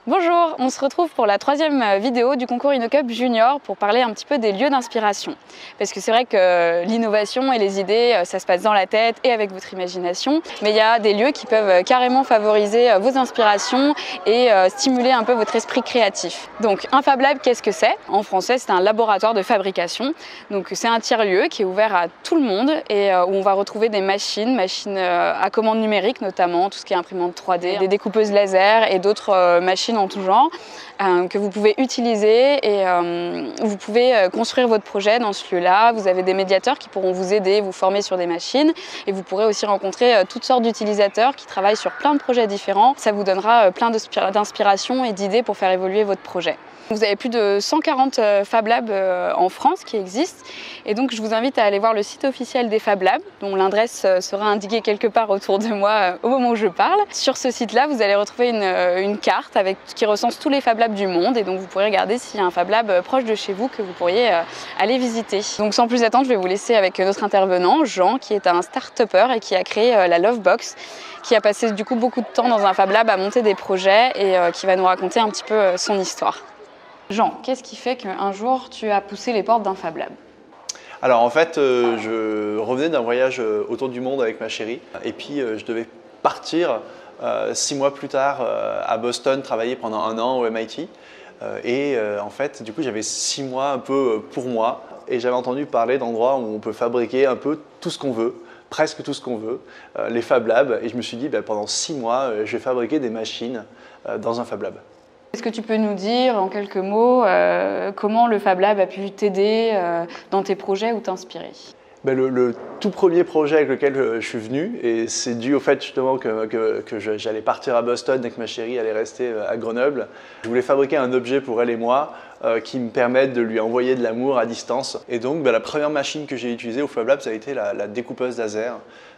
Bonjour, on se retrouve pour la troisième vidéo du concours InnoCup Junior pour parler un petit peu des lieux d'inspiration. Parce que c'est vrai que l'innovation et les idées, ça se passe dans la tête et avec votre imagination, mais il y a des lieux qui peuvent carrément favoriser vos inspirations et stimuler un peu votre esprit créatif. Donc un Fab Lab, qu'est-ce que c'est? En français, c'est un laboratoire de fabrication. Donc c'est un tiers-lieu qui est ouvert à tout le monde et où on va retrouver des machines à commande numérique notamment, tout ce qui est imprimante 3D, des découpeuses laser et d'autres machines en tout genre que vous pouvez utiliser et vous pouvez construire votre projet dans ce lieu-là. Vous avez des médiateurs qui pourront vous aider, vous former sur des machines et vous pourrez aussi rencontrer toutes sortes d'utilisateurs qui travaillent sur plein de projets différents. Ça vous donnera plein d'inspiration et d'idées pour faire évoluer votre projet. Vous avez plus de 140 Fab Labs en France qui existent et donc je vous invite à aller voir le site officiel des Fab Labs dont l'adresse sera indiquée quelque part autour de moi au moment où je parle. Sur ce site-là, vous allez retrouver une carte qui recense tous les Fab Labs du monde et donc vous pourrez regarder s'il y a un Fab Lab proche de chez vous que vous pourriez aller visiter. Donc sans plus attendre, je vais vous laisser avec notre intervenant, Jean, qui est un start-upper et qui a créé la Lovebox, qui a passé du coup beaucoup de temps dans un Fab Lab à monter des projets et qui va nous raconter un petit peu son histoire. Jean, qu'est-ce qui fait qu'un jour tu as poussé les portes d'un Fab Lab? Alors en fait, je revenais d'un voyage autour du monde avec ma chérie et puis je devais partir 6 mois plus tard à Boston travailler pendant 1 an au MIT. En fait, du coup, j'avais 6 mois un peu pour moi et j'avais entendu parler d'endroits où on peut fabriquer un peu tout ce qu'on veut, presque tout ce qu'on veut, les Fab Labs. Et je me suis dit, pendant 6 mois, je vais fabriquer des machines dans un Fab Lab. Est-ce que tu peux nous dire en quelques mots comment le Fab Lab a pu t'aider dans tes projets ou t'inspirer? Le tout premier projet avec lequel je suis venu, et c'est dû au fait justement que j'allais partir à Boston et que ma chérie allait rester à Grenoble. Je voulais fabriquer un objet pour elle et moi qui me permette de lui envoyer de l'amour à distance. Et donc la première machine que j'ai utilisée au Fab Lab, ça a été la découpeuse laser.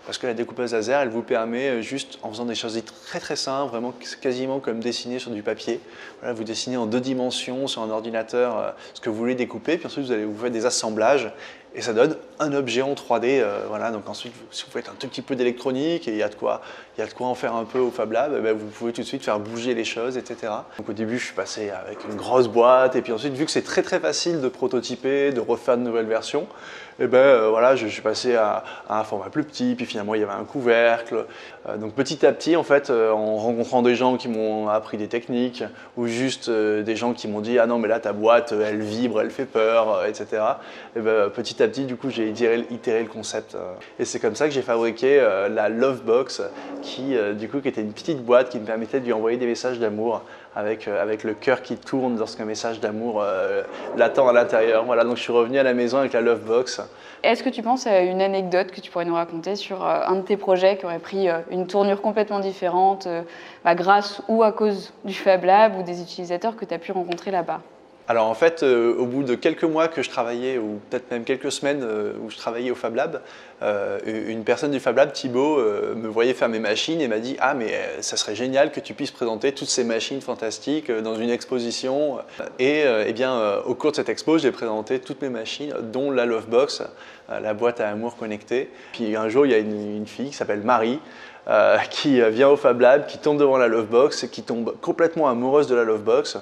Parce que la découpeuse laser, elle vous permet juste, en faisant des choses très très simples, vraiment quasiment comme dessiner sur du papier. Voilà, vous dessinez en 2 dimensions sur un ordinateur ce que vous voulez découper, puis ensuite vous faites des assemblages et ça donne un objet en 3D. Voilà, donc ensuite, si vous faites un tout petit peu d'électronique et il y a de quoi en faire un peu au Fab Lab, vous pouvez tout de suite faire bouger les choses, etc. Donc au début, je suis passé avec une grosse boîte et puis ensuite, vu que c'est très très facile de prototyper, de refaire de nouvelles versions, voilà, je suis passé à un format plus petit, puis finalement il y avait un couvercle. Donc petit à petit, en fait, en rencontrant des gens qui m'ont appris des techniques, ou juste des gens qui m'ont dit « Ah non, mais là ta boîte, elle vibre, elle fait peur, etc. » Petit à petit, du coup, j'ai itéré le concept. Et c'est comme ça que j'ai fabriqué la Lovebox, qui était une petite boîte qui me permettait de lui envoyer des messages d'amour avec le cœur qui tourne lorsqu'un message d'amour l'attend à l'intérieur. Voilà, donc je suis revenu à la maison avec la Lovebox. Est-ce que tu penses à une anecdote que tu pourrais nous raconter sur un de tes projets qui aurait pris une tournure complètement différente grâce ou à cause du Fab Lab ou des utilisateurs que tu as pu rencontrer là-bas? Alors en fait, au bout de quelques mois que je travaillais, ou peut-être même quelques semaines où je travaillais au Fab Lab, une personne du Fab Lab, Thibaut, me voyait faire mes machines et m'a dit « Ah mais ça serait génial que tu puisses présenter toutes ces machines fantastiques dans une exposition. » Au cours de cette expo, j'ai présenté toutes mes machines, dont la Lovebox, la boîte à amour connectée. Puis un jour, il y a une fille qui s'appelle Marie, qui vient au Fab Lab, qui tombe devant la Lovebox, qui tombe complètement amoureuse de la Lovebox.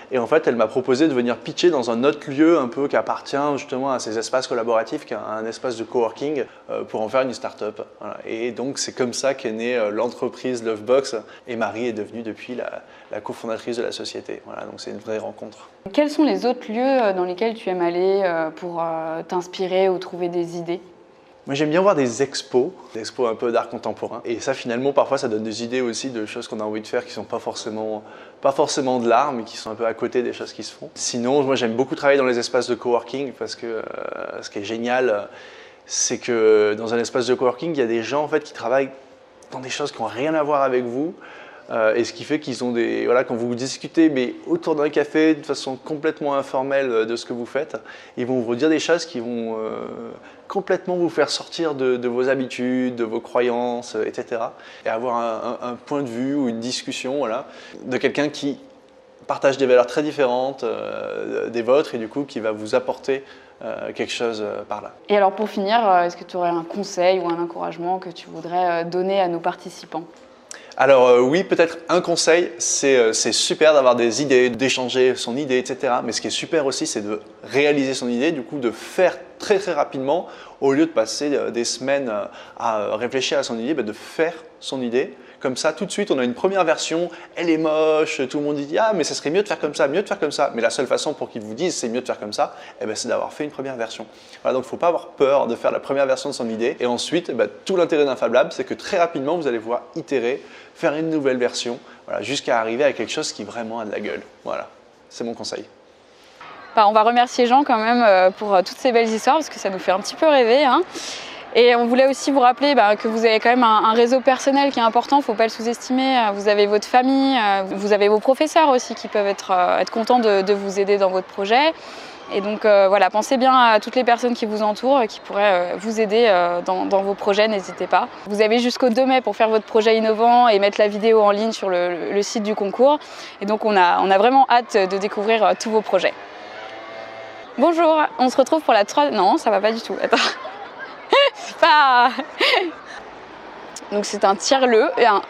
Et en fait, elle m'a proposé de venir pitcher dans un autre lieu un peu qui appartient justement à ces espaces collaboratifs, qui est un espace de coworking, pour en faire une start-up. Voilà. Et donc, c'est comme ça qu'est née l'entreprise Lovebox. Et Marie est devenue depuis la cofondatrice de la société. Voilà, donc c'est une vraie rencontre. Quels sont les autres lieux dans lesquels tu aimes aller pour t'inspirer ou trouver des idées? Moi, j'aime bien voir des expos un peu d'art contemporain. Et ça, finalement, parfois, ça donne des idées aussi de choses qu'on a envie de faire qui ne sont pas forcément de l'art, mais qui sont un peu à côté des choses qui se font. Sinon, moi, j'aime beaucoup travailler dans les espaces de coworking parce que ce qui est génial, c'est que dans un espace de coworking, il y a des gens en fait, qui travaillent dans des choses qui n'ont rien à voir avec vous. Et ce qui fait qu'ils ont quand vous discutez mais autour d'un café de façon complètement informelle de ce que vous faites, ils vont vous dire des choses qui vont complètement vous faire sortir de vos habitudes, de vos croyances, etc. Et avoir un point de vue ou une discussion de quelqu'un qui partage des valeurs très différentes des vôtres et du coup qui va vous apporter quelque chose par là. Et alors pour finir, est-ce que tu aurais un conseil ou un encouragement que tu voudrais donner à nos participants ? Alors oui, peut-être un conseil, c'est super d'avoir des idées, d'échanger son idée, etc. Mais ce qui est super aussi, c'est de réaliser son idée, du coup de faire très rapidement, au lieu de passer des semaines à réfléchir à son idée, de faire son idée. Comme ça, tout de suite, on a une première version, elle est moche, tout le monde dit « Ah, mais ça serait mieux de faire comme ça, mieux de faire comme ça ». Mais la seule façon pour qu'ils vous disent « c'est mieux de faire comme ça », c'est d'avoir fait une première version. Voilà, donc il ne faut pas avoir peur de faire la première version de son idée. Et ensuite, tout l'intérêt d'un Fab Lab, c'est que très rapidement, vous allez pouvoir itérer, faire une nouvelle version, voilà, jusqu'à arriver à quelque chose qui vraiment a de la gueule. Voilà, c'est mon conseil. On va remercier Jean quand même pour toutes ces belles histoires, parce que ça nous fait un petit peu rêver, hein. Et on voulait aussi vous rappeler que vous avez quand même un réseau personnel qui est important, il ne faut pas le sous-estimer. Vous avez votre famille, vous avez vos professeurs aussi qui peuvent être contents de vous aider dans votre projet. Et donc voilà, pensez bien à toutes les personnes qui vous entourent, qui pourraient vous aider dans vos projets, n'hésitez pas. Vous avez jusqu'au 2 mai pour faire votre projet innovant et mettre la vidéo en ligne sur le site du concours. Et donc on a vraiment hâte de découvrir tous vos projets. Bonjour, on se retrouve pour la 3... Non, ça va pas du tout, attends. C'est pas... Donc c'est un tire-le et un...